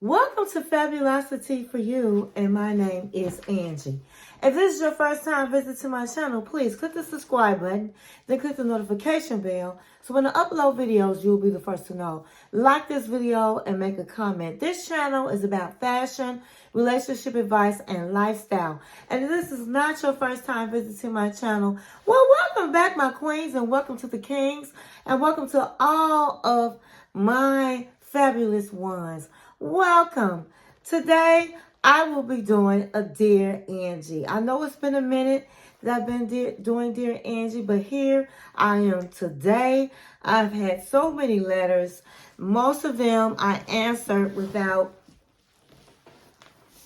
Welcome to Fabulosity For You, and my name is Angie. If this is your first time visiting my channel, please click the subscribe button, then click the notification bell, so when I upload videos, you'll be the first to know. Like this video and make a comment. This channel is about fashion, relationship advice, and lifestyle. And if this is not your first time visiting my channel, well, welcome back, my queens, and welcome to the kings, and welcome to all of my fabulous ones. Welcome. Today, I will be doing a Dear Angie. I know it's been a minute that I've been doing Dear Angie, but here I am today. I've had so many letters. Most of them I answered without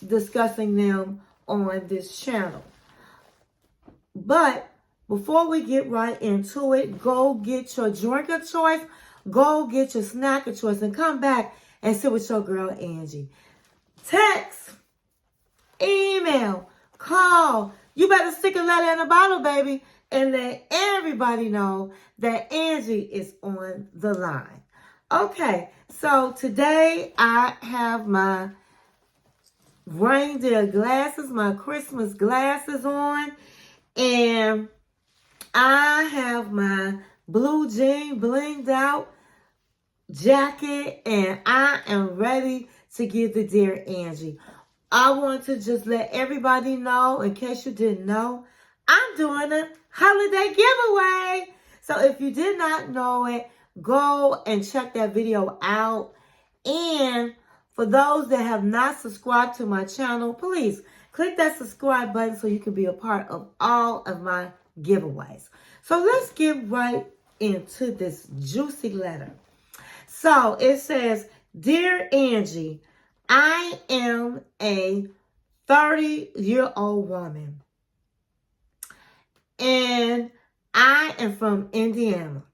discussing them on this channel. But before we get right into it, go get your drink of choice, go get your snack of choice, and come back and sit with your girl, Angie. Text, email, call. You better stick a letter in a bottle, baby, and let everybody know that Angie is on the line. Okay, so today I have my reindeer glasses, my Christmas glasses on, and I have my blue jean blinged out jacket, and I am ready to give the Dear Angie. I want to just let everybody know, in case you didn't know, I'm doing a holiday giveaway. So if you did not know it, go and check that video out. And for those that have not subscribed to my channel, please click that subscribe button so you can be a part of all of my giveaways. So let's get right into this juicy letter. So it says, Dear Angie, I am a 30-year-old woman, and I am from Indiana,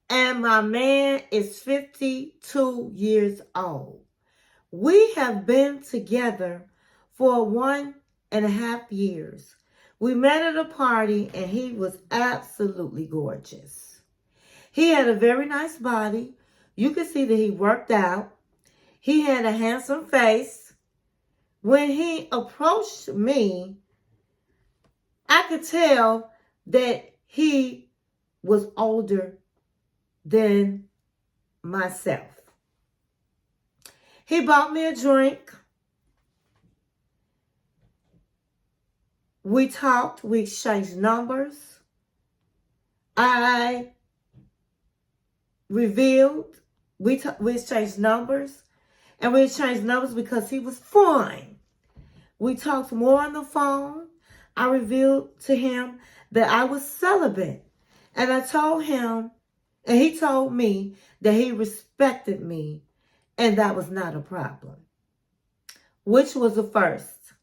and my man is 52 years old. We have been together for 1.5 years. We met at a party, and he was absolutely gorgeous. He had a very nice body. You could see that he worked out. He had a handsome face. When he approached me, I could tell that he was older than myself. He bought me a drink. We talked. We exchanged numbers. We exchanged numbers, and we exchanged numbers because he was fine. We talked more on the phone. I revealed to him that I was celibate, and I told him, and he told me that he respected me, and that was not a problem, which was a first.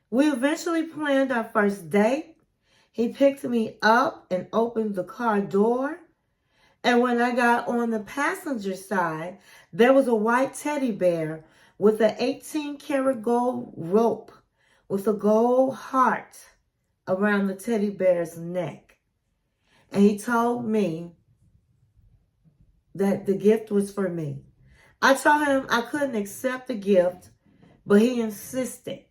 We eventually planned our first date. He picked me up and opened the car door. And when I got on the passenger side, there was a white teddy bear with an 18-karat gold rope with a gold heart around the teddy bear's neck. And he told me that the gift was for me. I told him I couldn't accept the gift, but he insisted.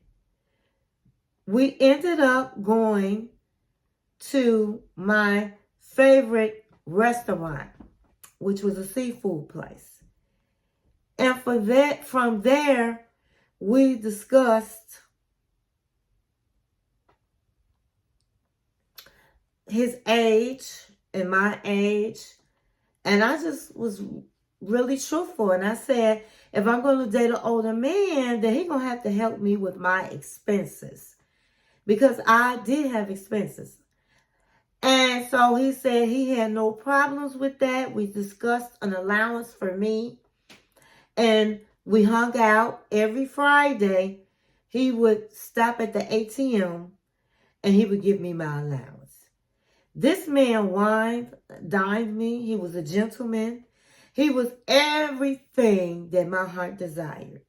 We ended up going to my favorite restaurant, which was a seafood place. And from there, we discussed his age and my age. And I just was really truthful. And I said, if I'm going to date an older man, then he's going to have to help me with my expenses, because I did have expenses. And so he said he had no problems with that. We discussed an allowance for me. And we hung out every Friday. He would stop at the ATM and he would give me my allowance. This man dined me. He was a gentleman. He was everything that my heart desired.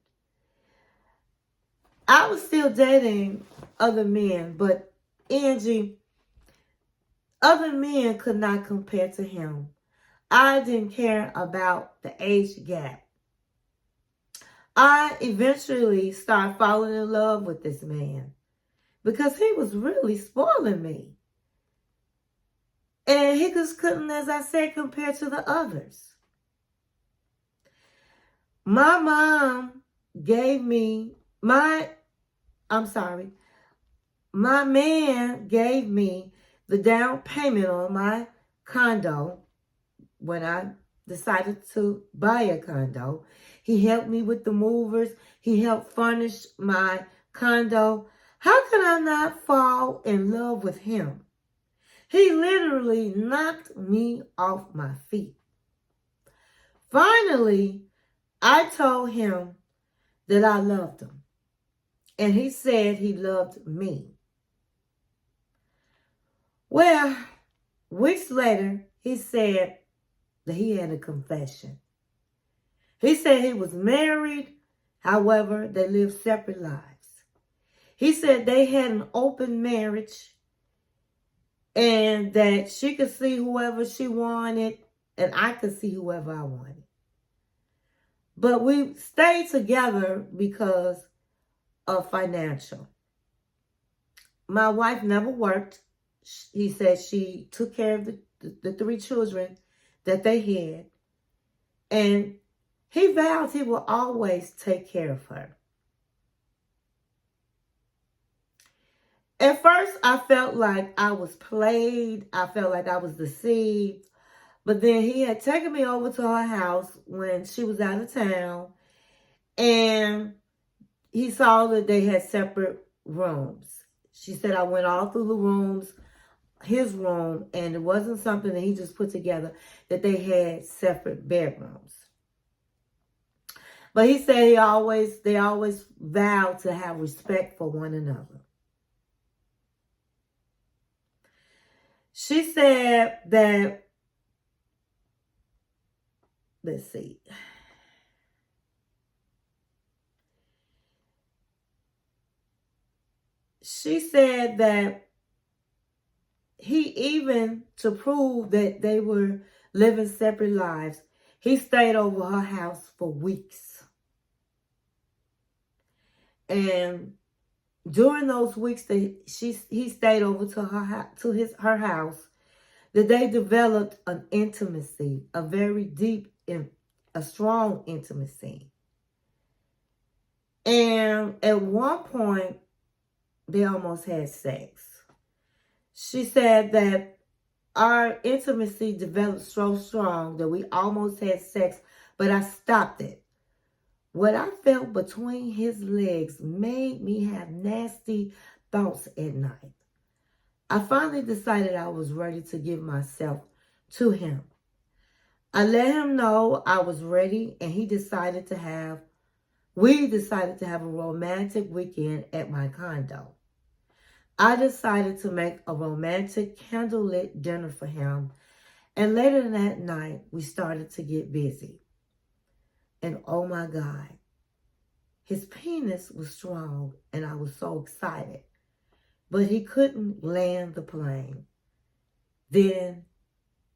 I was still dating other men, but Angie, other men could not compare to him. I didn't care about the age gap. I eventually started falling in love with this man because he was really spoiling me. And he just couldn't, as I said, compare to the others. My mom gave me my man gave me the down payment on my condo when I decided to buy a condo. He helped me with the movers. He helped furnish my condo. How can I not fall in love with him? He literally knocked me off my feet. Finally, I told him that I loved him. And he said he loved me. Well, weeks later, he said that he had a confession. He said he was married, however, they lived separate lives. He said they had an open marriage and that she could see whoever she wanted and I could see whoever I wanted. But we stayed together because of financial. My wife never worked. He said she took care of the 3 children that they had. And he vowed he will always take care of her. At first, I felt like I was played. I felt like I was deceived. But then he had taken me over to her house when she was out of town. And he saw that they had separate rooms. She said I went all through the rooms, his room, and it wasn't something that he just put together, that they had separate bedrooms. But he said they always vowed to have respect for one another. She said that, let's see. She said that he even, to prove that they were living separate lives, he stayed over her house for weeks. And during those weeks that he stayed over to her house, that they developed an intimacy, a very deep, a strong intimacy. And at one point, they almost had sex. She said that our intimacy developed so strong that we almost had sex, but I stopped it. What I felt between his legs made me have nasty thoughts at night. I finally decided I was ready to give myself to him. I let him know I was ready, and we decided to have a romantic weekend at my condo. I decided to make a romantic candlelit dinner for him, and later that night, we started to get busy. And oh my God, his penis was strong, and I was so excited. But he couldn't land the plane. Then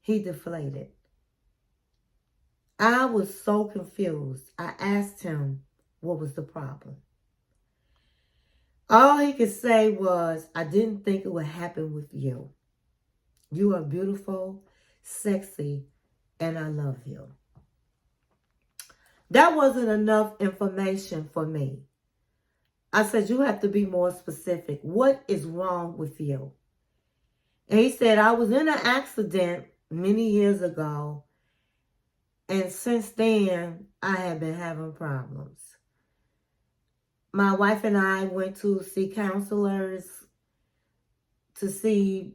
he deflated. I was so confused. I asked him what was the problem. All he could say was, I didn't think it would happen with you. You are beautiful, sexy, and I love you. That wasn't enough information for me. I said, you have to be more specific. What is wrong with you? And he said, I was in an accident many years ago, and since then, I have been having problems. My wife and I went to see counselors to see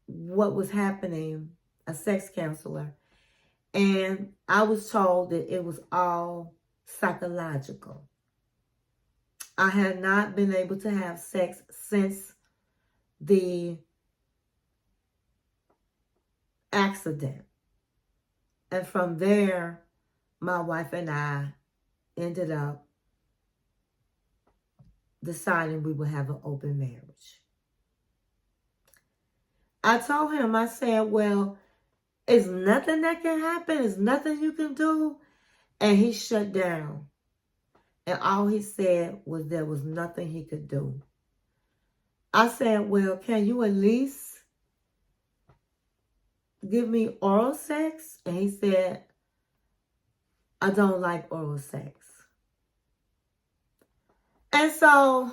what was happening, a sex counselor. And I was told that it was all psychological. I had not been able to have sex since the accident. And from there, my wife and I ended up deciding we would have an open marriage. I told him, I said, well, it's nothing that can happen. It's nothing you can do. And he shut down. And all he said was there was nothing he could do. I said, well, can you at least give me oral sex? And he said, I don't like oral sex. And so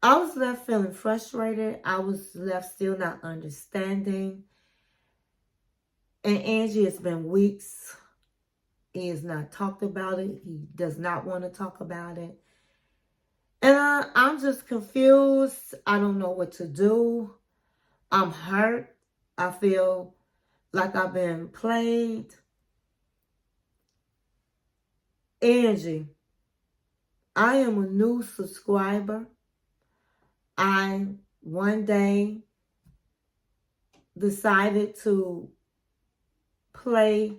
I was left feeling frustrated. I was left still not understanding. And Angie, it's been weeks. He has not talked about it. He does not want to talk about it. And I'm just confused. I don't know what to do. I'm hurt. I feel like I've been played. Angie, I am a new subscriber. I one day decided to play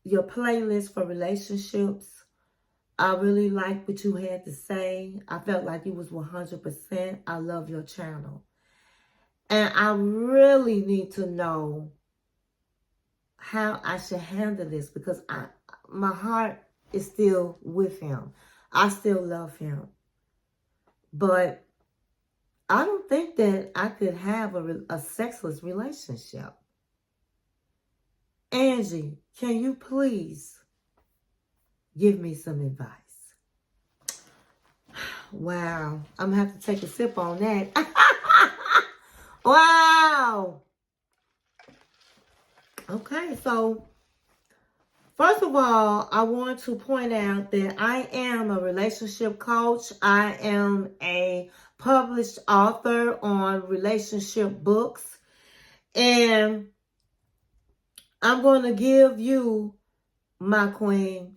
your playlist for relationships. I really liked what you had to say. I felt like it was 100%. I love your channel. And I really need to know how I should handle this because my heart is still with him. I still love him. But I don't think that I could have a sexless relationship. Angie, can you please give me some advice? Wow. I'm going to have to take a sip on that. Wow. Okay, so first of all, I want to point out that I am a relationship coach. I am a published author on relationship books. And I'm going to give you, my queen,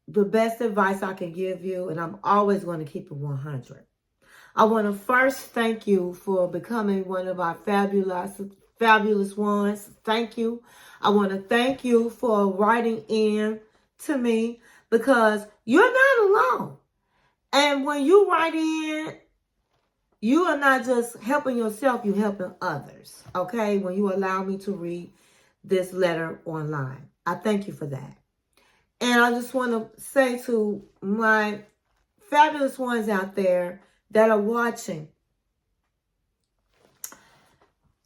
the best advice I can give you. And I'm always going to keep it 100. I want to first thank you for becoming one of our fabulous ones. Thank you. I want to thank you for writing in to me because you're not alone. And when you write in, you are not just helping yourself, you're helping others. Okay? When you allow me to read this letter online. I thank you for that. And I just want to say to my fabulous ones out there that are watching,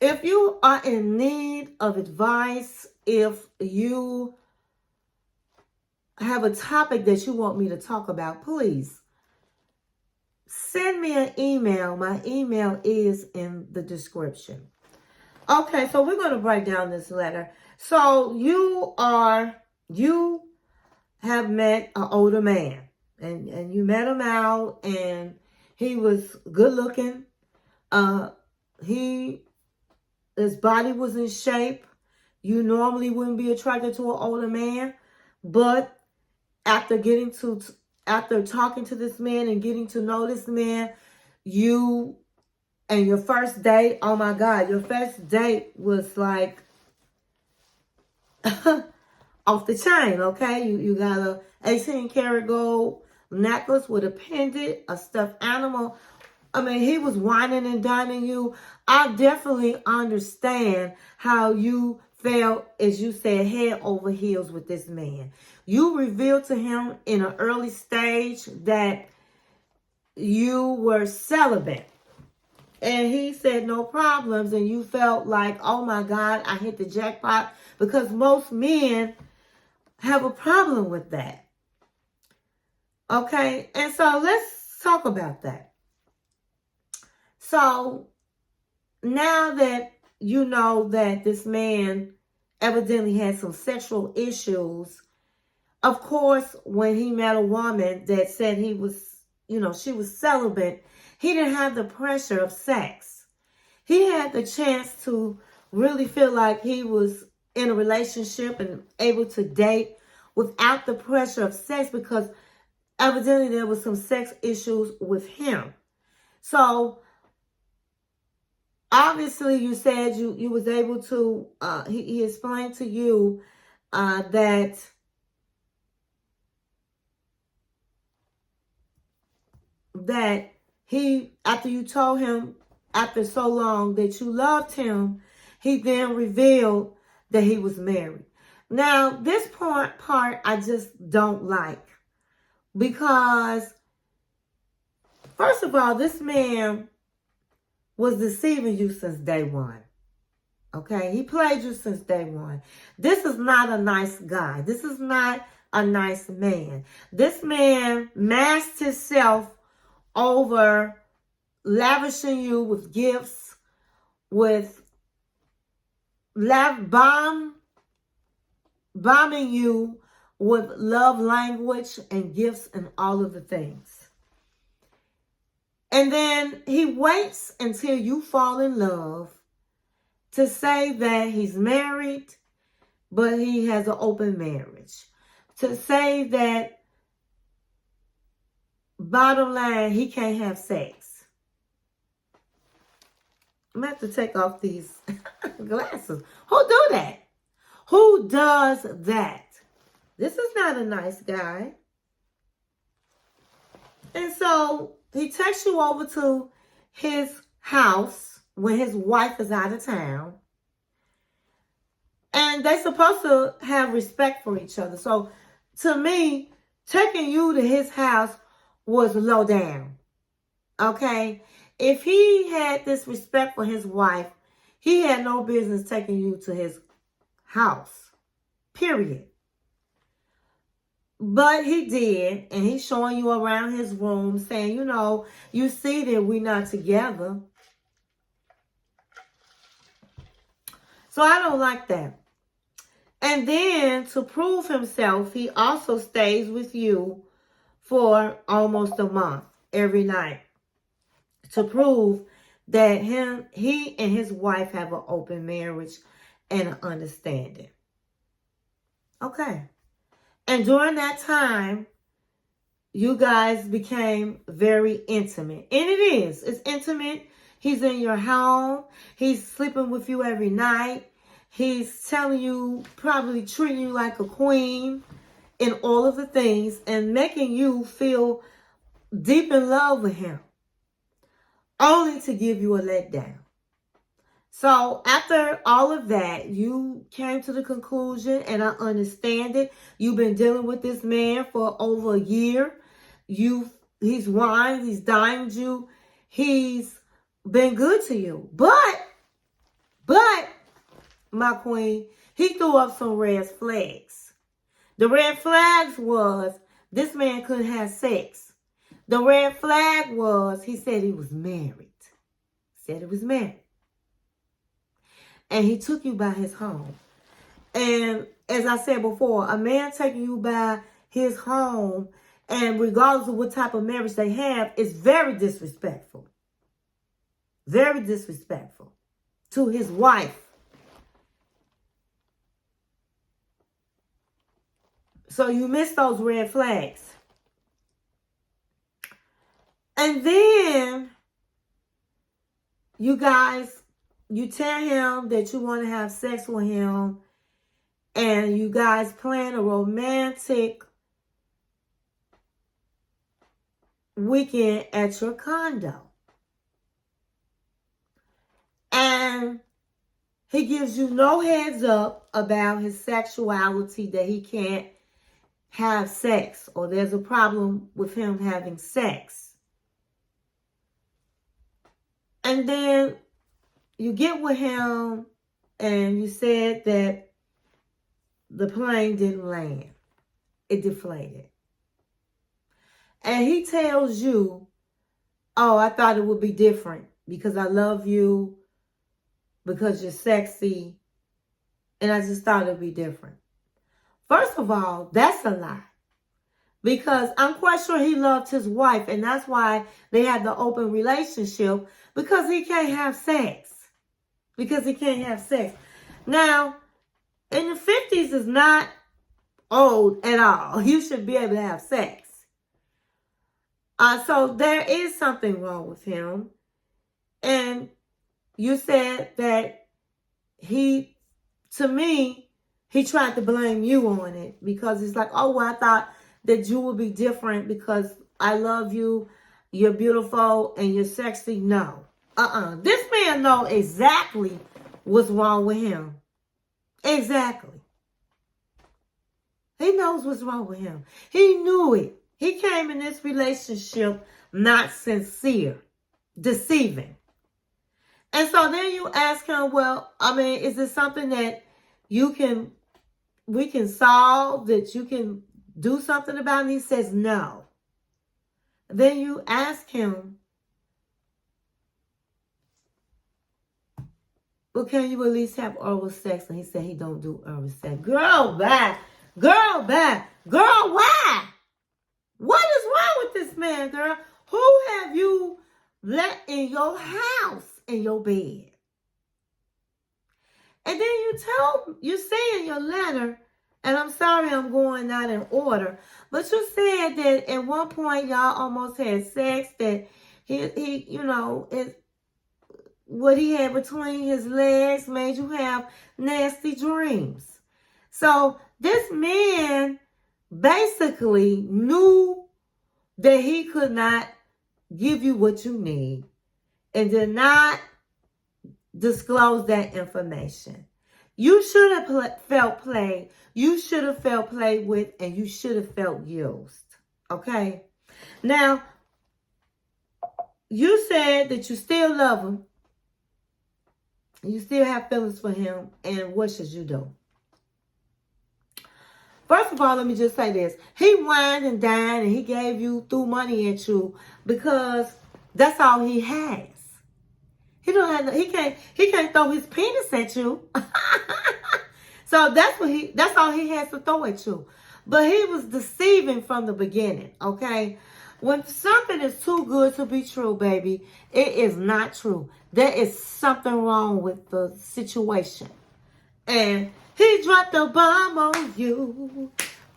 if you are in need of advice, if you have a topic that you want me to talk about, please send me an email. My email is in the description. Okay, so we're going to break down this letter. So you have met an older man, and you met him out, and he was good looking. His body was in shape. You normally wouldn't be attracted to an older man, but after talking to this man and getting to know this man, and your first date, oh my God, your first date was like off the chain, okay? You got a 18-karat gold necklace with a pendant, a stuffed animal. I mean, he was whining and dining you. I definitely understand how you felt, as you said, head over heels with this man. You revealed to him in an early stage that you were celibate. And he said no problems. And you felt like, oh my God, I hit the jackpot. Because most men have a problem with that. Okay? And so let's talk about that. So now that you know that this man evidently had some sexual issues, of course, when he met a woman that said he was, she was celibate, he didn't have the pressure of sex. He had the chance to really feel like he was in a relationship and able to date without the pressure of sex because evidently there was some sex issues with him. So obviously, you said you was able to, he explained to you that he, after you told him after so long that you loved him, he then revealed that he was married. Now, this part I just don't like. Because, first of all, this man was deceiving you since day one. Okay? He played you since day one. This is not a nice guy. This is not a nice man. This man masked himself over lavishing you with gifts, with bombing you with love language and gifts and all of the things. And then he waits until you fall in love to say that he's married, but he has an open marriage. To say that, bottom line, he can't have sex. I'm going to have to take off these glasses. Who do that? Who does that? This is not a nice guy. And so he takes you over to his house when his wife is out of town. And they're supposed to have respect for each other. So to me, taking you to his house was low down. Okay? If he had this respect for his wife, he had no business taking you to his house. Period. But he did, and he's showing you around his room, saying, you know, you see that we're not together. So I don't like that. And then, to prove himself, he also stays with you for almost a month, every night, to prove that he and his wife have an open marriage and an understanding. Okay. And during that time, you guys became very intimate. And it is. It's intimate. He's in your home. He's sleeping with you every night. He's telling you, probably treating you like a queen in all of the things and making you feel deep in love with him, only to give you a letdown. So after all of that, you came to the conclusion, and I understand it. You've been dealing with this man for over a year. He's whined, he's dined you. He's been good to you. But, my queen, he threw up some red flags. The red flags was this man couldn't have sex. The red flag was he said he was married. And he took you by his home. And as I said before, a man taking you by his home, and regardless of what type of marriage they have, is very disrespectful. Very disrespectful to his wife. So you missed those red flags. And then you tell him that you want to have sex with him, and you guys plan a romantic weekend at your condo. And he gives you no heads up about his sexuality, that he can't have sex, or there's a problem with him having sex. And then you get with him, and you said that the plane didn't land. It deflated. And he tells you, oh, I thought it would be different because I love you, because you're sexy, and I just thought it would be different. First of all, that's a lie. Because I'm quite sure he loved his wife, and that's why they had the open relationship, because he can't have sex. Now, in the 50s is not old at all. You should be able to have sex. So there is something wrong with him. And you said that he tried to blame you on it, because he's like, oh, well, I thought that you would be different because I love you, you're beautiful, and you're sexy. No. This man knows exactly what's wrong with him. Exactly. He knows what's wrong with him. He knew it. He came in this relationship not sincere, deceiving. And so then you ask him, well, I mean, is it something that we can solve, that you can do something about? And he says no. Then you ask him, well, can you at least have oral sex? And he said he don't do oral sex. Girl, bye. Girl, bye. Girl, why? What is wrong with this man, girl? Who have you let in your house, in your bed? And then you say in your letter, and I'm sorry I'm going not in order, but you said that at one point y'all almost had sex, that he you know, what he had between his legs made you have nasty dreams. So this man basically knew that he could not give you what you need and did not disclose that information. You should have felt played. You should have felt played with, and you should have felt used. Okay? Now, you said that you still love him. You still have feelings for him. And what should you do? First of all, let me just say this. He whined and dined and he threw money at you because that's all he has. He can't throw his penis at you. So that's all he has to throw at you. But he was deceiving from the beginning, okay? When something is too good to be true, baby, it is not true. There is something wrong with the situation. And he dropped a bomb on you,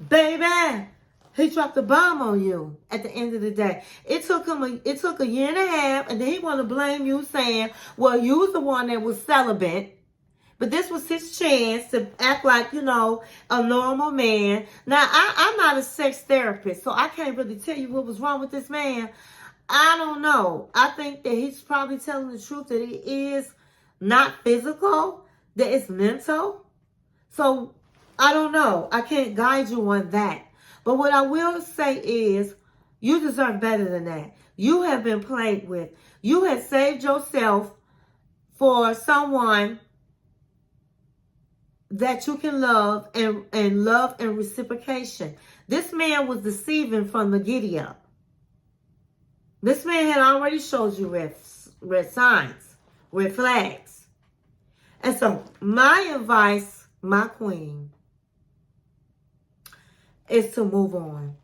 baby. He dropped a bomb on you at the end of the day. It took a year and a half, and then he want to blame you, saying, well, you was the one that was celibate. But this was his chance to act like, a normal man. Now, I'm not a sex therapist, so I can't really tell you what was wrong with this man. I don't know. I think that he's probably telling the truth, that it is not physical, that it's mental. So, I don't know. I can't guide you on that. But what I will say is, you deserve better than that. You have been played with. You have saved yourself for someone that you can love and love and reciprocation. This man was deceiving from the giddy up. This man had already showed you red signs, red flags. And so my advice, my queen, is to move on.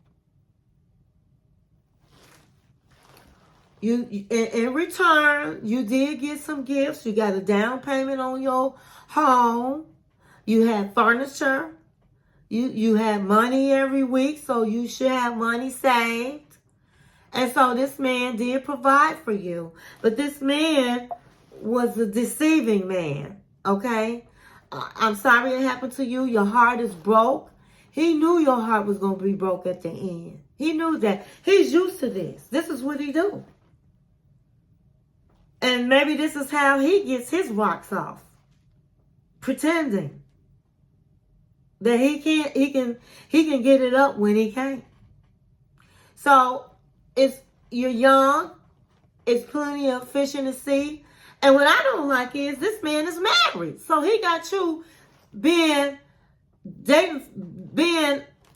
In return, you did get some gifts. You got a down payment on your home. You had furniture. You had money every week, so you should have money saved. And so this man did provide for you. But this man was a deceiving man, okay? I'm sorry it happened to you. Your heart is broke. He knew your heart was going to be broke at the end. He knew that. He's used to this. This is what he do. And maybe this is how he gets his rocks off. Pretending that he can get it up when he can't. So you're young. It's plenty of fish in the sea. And what I don't like is this man is married. So he got you being,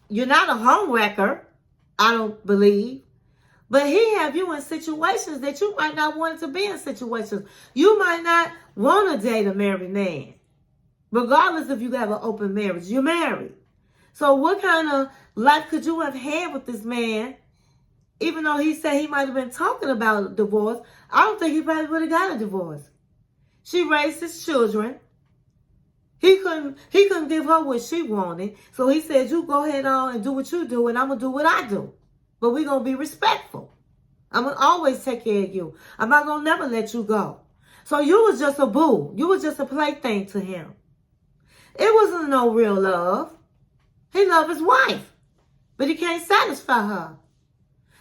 you're not a home wrecker, I don't believe. But he have you in situations that you might not want to be in situations. You might not want to date a married man. Regardless if you have an open marriage, you're married. So what kind of life could you have had with this man? Even though he said he might have been talking about a divorce, I don't think he probably would have got a divorce. She raised his children. He couldn't give her what she wanted. So he said, you go ahead on and do what you do, and I'm going to do what I do. But we're going to be respectful. I'm going to always take care of you. I'm not going to never let you go. So you was just a boo. You was just a plaything to him. It wasn't no real love. He loved his wife, but he can't satisfy her.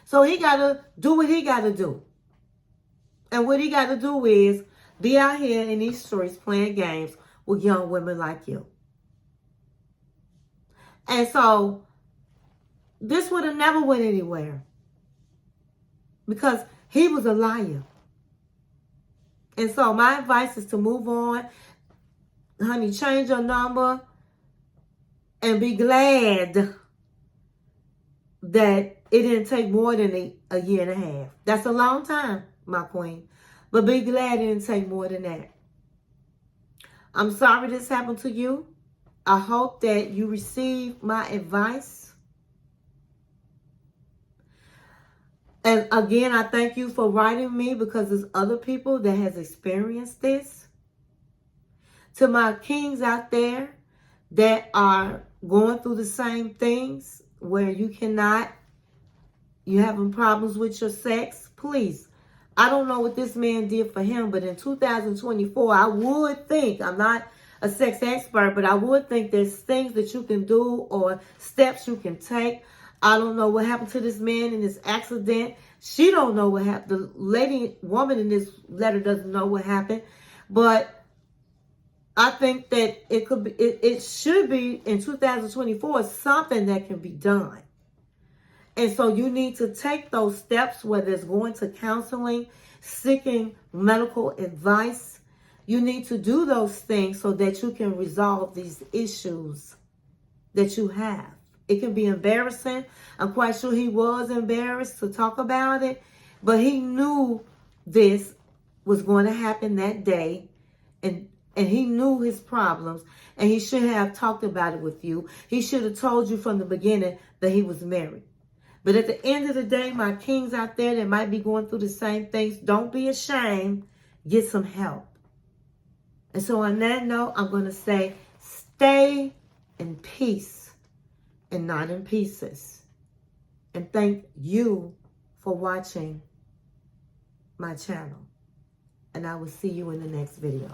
So he got to do what he got to do. And what he got to do is be out here in these streets playing games with young women like you. And so this would have never went anywhere because he was a liar. And so my advice is to move on. Honey, change your number and be glad that it didn't take more than a year and a half. That's a long time, my queen. But be glad it didn't take more than that. I'm sorry this happened to you. I hope that you receive my advice. And again, I thank you for writing me because there's other people that has experienced this. To my kings out there that are going through the same things where you're having problems with your sex, please. I don't know what this man did for him, but in 2024, I would think, I'm not a sex expert, but I would think there's things that you can do or steps you can take. I don't know what happened to this man in this accident. She don't know what happened. The woman in this letter doesn't know what happened, but I think that it should be in 2024 something that can be done. And so you need to take those steps, whether it's going to counseling, seeking medical advice. You need to do those things so that you can resolve these issues that you have. It can be embarrassing. I'm quite sure he was embarrassed to talk about it, but he knew this was going to happen that day, and he knew his problems, and he should have talked about it with you. He should have told you from the beginning that he was married. But at the end of the day, my kings out there that might be going through the same things, don't be ashamed. Get some help. And so on that note, I'm going to say, stay in peace and not in pieces. And thank you for watching my channel. And I will see you in the next video.